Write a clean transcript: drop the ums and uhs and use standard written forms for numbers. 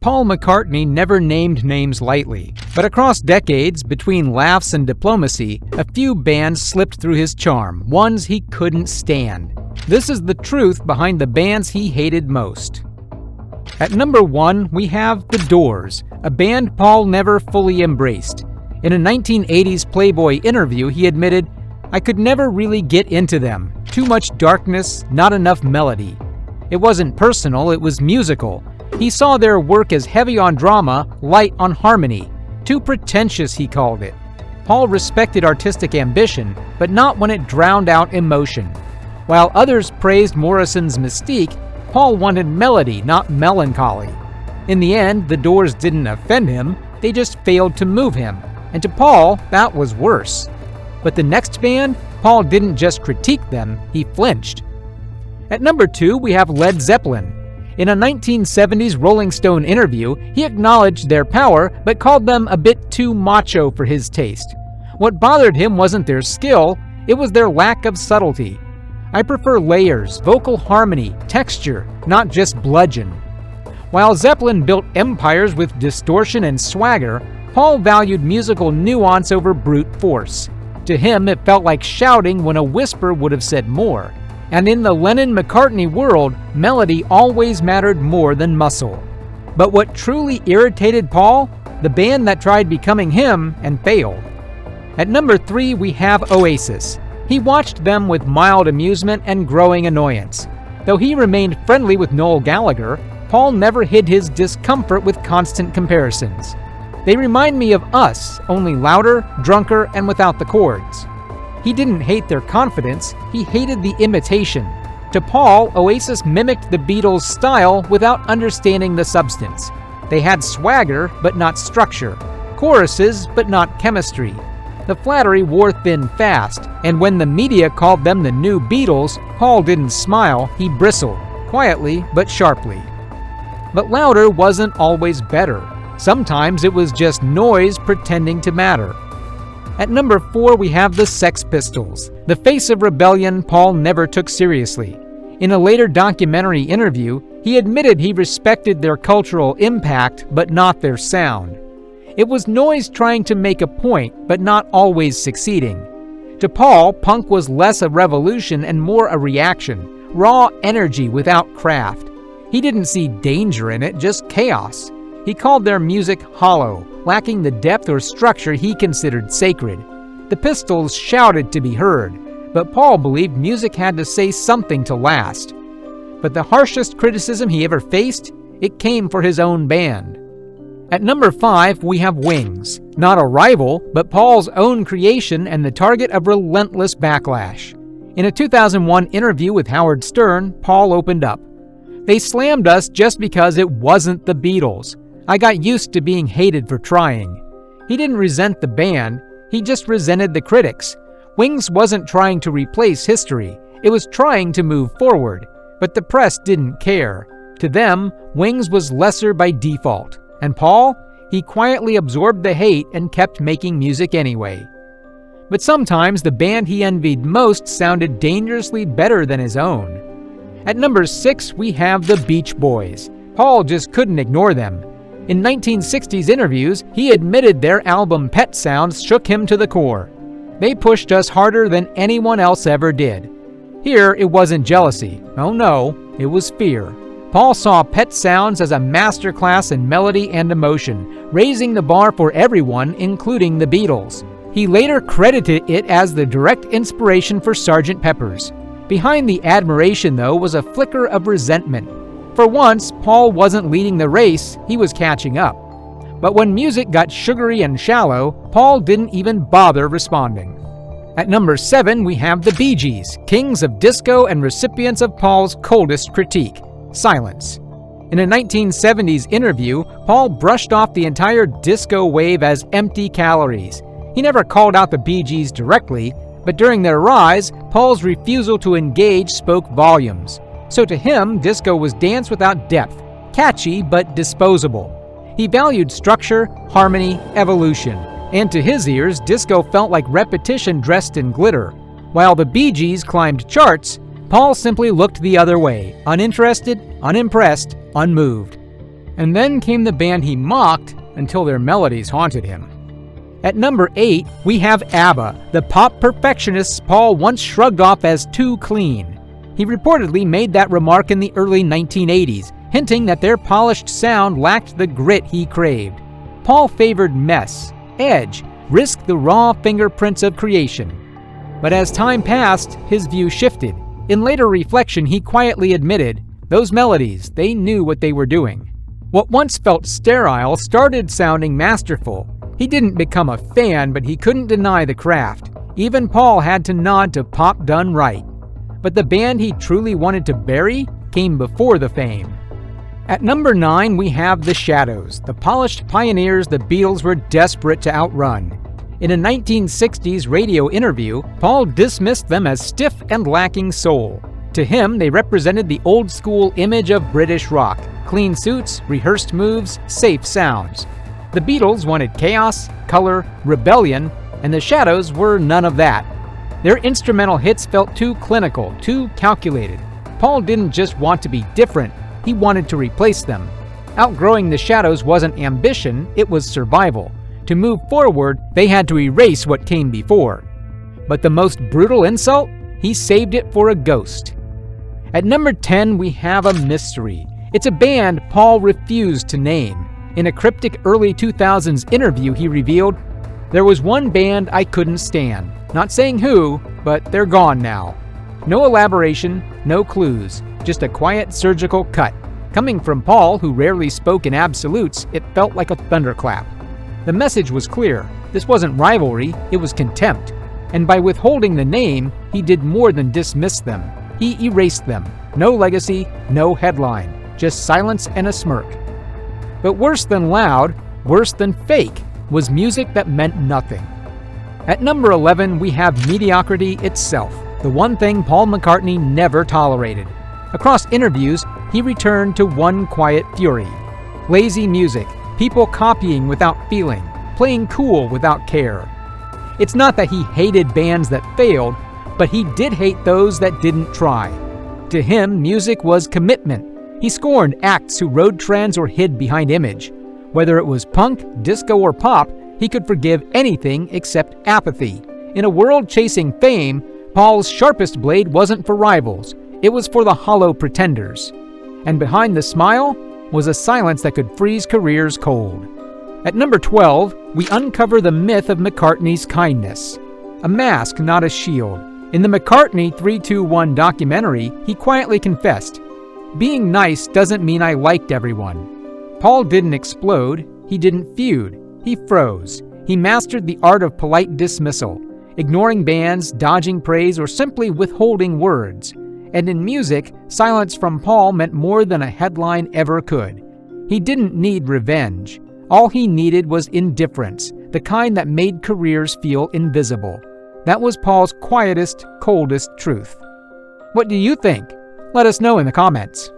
Paul McCartney never named names lightly, but across decades, between laughs and diplomacy, a few bands slipped through his charm, ones he couldn't stand. This is the truth behind the bands he hated most. At number 1, we have The Doors, a band Paul never fully embraced. In a 1980s Playboy interview, he admitted, "I could never really get into them. Too much darkness, not enough melody." It wasn't personal, it was musical. He saw their work as heavy on drama, light on harmony. Too pretentious, he called it. Paul respected artistic ambition, but not when it drowned out emotion. While others praised Morrison's mystique, Paul wanted melody, not melancholy. In the end, The Doors didn't offend him, they just failed to move him. And to Paul, that was worse. But the next band, Paul didn't just critique them, he flinched. At number 2, we have Led Zeppelin. In a 1970s Rolling Stone interview, he acknowledged their power, but called them a bit too macho for his taste. What bothered him wasn't their skill, it was their lack of subtlety. "I prefer layers, vocal harmony, texture, not just bludgeon." While Zeppelin built empires with distortion and swagger, Paul valued musical nuance over brute force. To him, it felt like shouting when a whisper would have said more. And in the Lennon-McCartney world, melody always mattered more than muscle. But what truly irritated Paul? The band that tried becoming him and failed. At number 3, we have Oasis. He watched them with mild amusement and growing annoyance. Though he remained friendly with Noel Gallagher, Paul never hid his discomfort with constant comparisons. "They remind me of us, only louder, drunker, and without the chords." He didn't hate their confidence, he hated the imitation. To Paul, Oasis mimicked the Beatles' style without understanding the substance. They had swagger, but not structure. Choruses, but not chemistry. The flattery wore thin fast, and when the media called them the new Beatles, Paul didn't smile, he bristled, quietly but sharply. But louder wasn't always better. Sometimes it was just noise pretending to matter. At number 4, we have the Sex Pistols, the face of rebellion Paul never took seriously. In a later documentary interview, he admitted he respected their cultural impact, but not their sound. It was noise trying to make a point, but not always succeeding. To Paul, punk was less a revolution and more a reaction, raw energy without craft. He didn't see danger in it, just chaos. He called their music hollow, lacking the depth or structure he considered sacred. The Pistols shouted to be heard, but Paul believed music had to say something to last. But the harshest criticism he ever faced, it came for his own band. At number 5, we have Wings. Not a rival, but Paul's own creation and the target of relentless backlash. In a 2001 interview with Howard Stern, Paul opened up. "They slammed us just because it wasn't the Beatles. I got used to being hated for trying." He didn't resent the band, he just resented the critics. Wings wasn't trying to replace history, it was trying to move forward. But the press didn't care. To them, Wings was lesser by default. And Paul? He quietly absorbed the hate and kept making music anyway. But sometimes the band he envied most sounded dangerously better than his own. At number 6, we have the Beach Boys. Paul just couldn't ignore them. In 1960s interviews, he admitted their album Pet Sounds shook him to the core. "They pushed us harder than anyone else ever did." Here, it wasn't jealousy. Oh no, it was fear. Paul saw Pet Sounds as a masterclass in melody and emotion, raising the bar for everyone, including the Beatles. He later credited it as the direct inspiration for Sgt. Pepper's. Behind the admiration, though, was a flicker of resentment. For once, Paul wasn't leading the race, he was catching up. But when music got sugary and shallow, Paul didn't even bother responding. At number 7, we have the Bee Gees, kings of disco and recipients of Paul's coldest critique, silence. In a 1970s interview, Paul brushed off the entire disco wave as empty calories. He never called out the Bee Gees directly, but during their rise, Paul's refusal to engage spoke volumes. So to him, disco was dance without depth, catchy but disposable. He valued structure, harmony, evolution, and to his ears, disco felt like repetition dressed in glitter. While the Bee Gees climbed charts, Paul simply looked the other way, uninterested, unimpressed, unmoved. And then came the band he mocked until their melodies haunted him. At number 8, we have ABBA, the pop perfectionists Paul once shrugged off as too clean. He reportedly made that remark in the early 1980s, hinting that their polished sound lacked the grit he craved. Paul favored mess, edge, risked the raw fingerprints of creation. But as time passed, his view shifted. In later reflection, he quietly admitted, those melodies, they knew what they were doing. What once felt sterile started sounding masterful. He didn't become a fan, but he couldn't deny the craft. Even Paul had to nod to pop done right. But the band he truly wanted to bury came before the fame. At number 9, we have The Shadows, the polished pioneers the Beatles were desperate to outrun. In a 1960s radio interview, Paul dismissed them as stiff and lacking soul. To him, they represented the old-school image of British rock: clean suits, rehearsed moves, safe sounds. The Beatles wanted chaos, color, rebellion, and The Shadows were none of that. Their instrumental hits felt too clinical, too calculated. Paul didn't just want to be different, he wanted to replace them. Outgrowing The Shadows wasn't ambition, it was survival. To move forward, they had to erase what came before. But the most brutal insult? He saved it for a ghost. At number 10, we have a mystery. It's a band Paul refused to name. In a cryptic early 2000s interview, he revealed, "There was one band I couldn't stand. Not saying who, but they're gone now." No elaboration, no clues, just a quiet surgical cut. Coming from Paul, who rarely spoke in absolutes, it felt like a thunderclap. The message was clear. This wasn't rivalry, it was contempt. And by withholding the name, he did more than dismiss them. He erased them. No legacy, no headline, just silence and a smirk. But worse than loud, worse than fake, was music that meant nothing. At number 11, we have mediocrity itself, the one thing Paul McCartney never tolerated. Across interviews, he returned to one quiet fury: lazy music, people copying without feeling, playing cool without care. It's not that he hated bands that failed, but he did hate those that didn't try. To him, music was commitment. He scorned acts who rode trends or hid behind image. Whether it was punk, disco, or pop, he could forgive anything except apathy. In a world chasing fame, Paul's sharpest blade wasn't for rivals. It was for the hollow pretenders. And behind the smile was a silence that could freeze careers cold. At number 12, we uncover the myth of McCartney's kindness. A mask, not a shield. In the McCartney 321 documentary, he quietly confessed, "Being nice doesn't mean I liked everyone." Paul didn't explode, he didn't feud, he froze. He mastered the art of polite dismissal, ignoring bands, dodging praise, or simply withholding words. And in music, silence from Paul meant more than a headline ever could. He didn't need revenge. All he needed was indifference, the kind that made careers feel invisible. That was Paul's quietest, coldest truth. What do you think? Let us know in the comments.